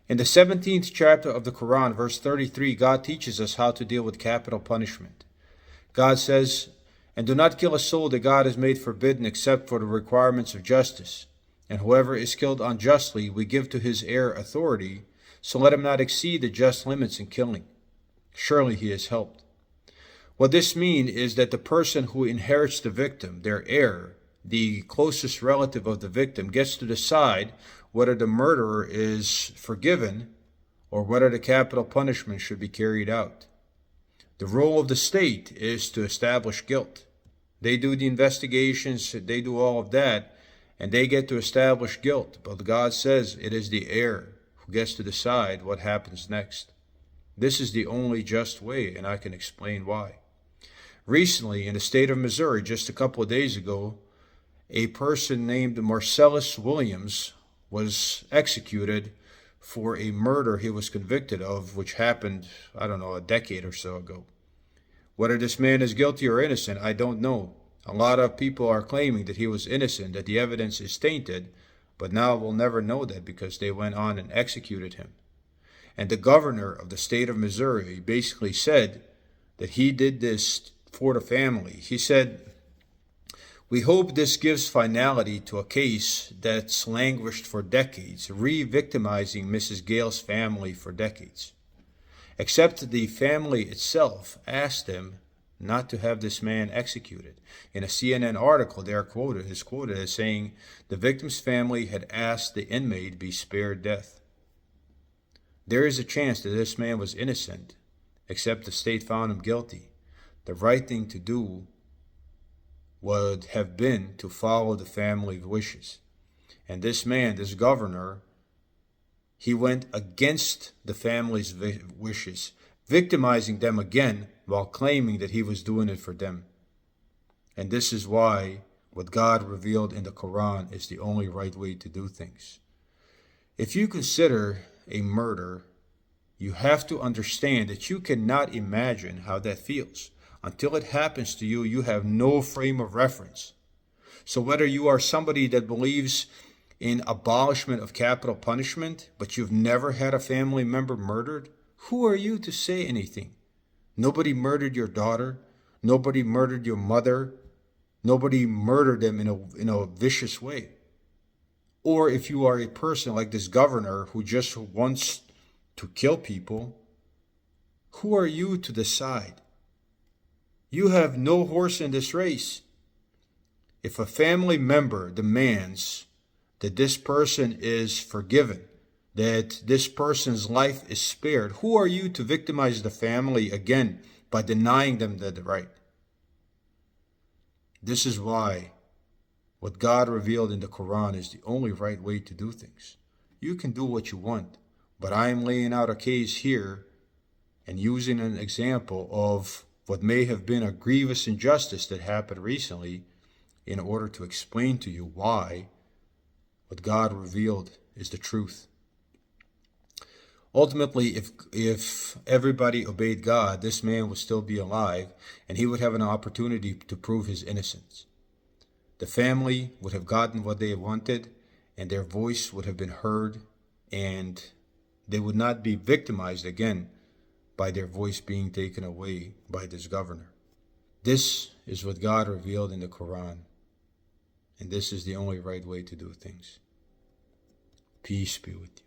In the 17th chapter of the Quran, verse 33, God teaches us how to deal with capital punishment. God says, "And do not kill a soul that God has made forbidden except for the requirements of justice. And whoever is killed unjustly, we give to his heir authority, so let him not exceed the just limits in killing. Surely he is helped." What this means is that the person who inherits the victim, their heir, the closest relative of the victim, gets to decide whether the murderer is forgiven or whether the capital punishment should be carried out. The role of the state is to establish guilt. They do the investigations, they do all of that, and they get to establish guilt. But God says it is the heir who gets to decide what happens next. This is the only just way, and I can explain why. Recently, in the state of Missouri, just a couple of days ago, a person named Marcellus Williams was executed for a murder he was convicted of, which happened, I don't know, a decade or so ago. Whether this man is guilty or innocent, I don't know. A lot of people are claiming that he was innocent, that the evidence is tainted, but now we'll never know that because they went on and executed him. And the governor of the state of Missouri basically said that he did this for the family. He said, "We hope this gives finality to a case that's languished for decades, re-victimizing Mrs. Gale's family for decades. Except the family itself asked them not to have this man executed." In a CNN article, they is quoted as saying, "The victim's family had asked the inmate be spared death." There is a chance that this man was innocent, except the state found him guilty. The right thing to do would have been to follow the family wishes. And this man, this governor, he went against the family's wishes, victimizing them again while claiming that he was doing it for them. And this is why what God revealed in the Quran is the only right way to do things. If you consider a murder, you have to understand that you cannot imagine how that feels. Until it happens to you, you have no frame of reference. So whether you are somebody that believes in abolishment of capital punishment, but you've never had a family member murdered, who are you to say anything? Nobody murdered your daughter. Nobody murdered your mother. Nobody murdered them in a vicious way. Or if you are a person like this governor who just wants to kill people, who are you to decide? You have no horse in this race. If a family member demands that this person is forgiven, that this person's life is spared, who are you to victimize the family again by denying them the right? This is why what God revealed in the Quran is the only right way to do things. You can do what you want, but I am laying out a case here and using an example of what may have been a grievous injustice that happened recently in order to explain to you why what God revealed is the truth. Ultimately, if everybody obeyed God, this man would still be alive and he would have an opportunity to prove his innocence. The family would have gotten what they wanted and their voice would have been heard, and they would not be victimized again by their voice being taken away by this governor. This is what God revealed in the Quran, and this is the only right way to do things. Peace be with you.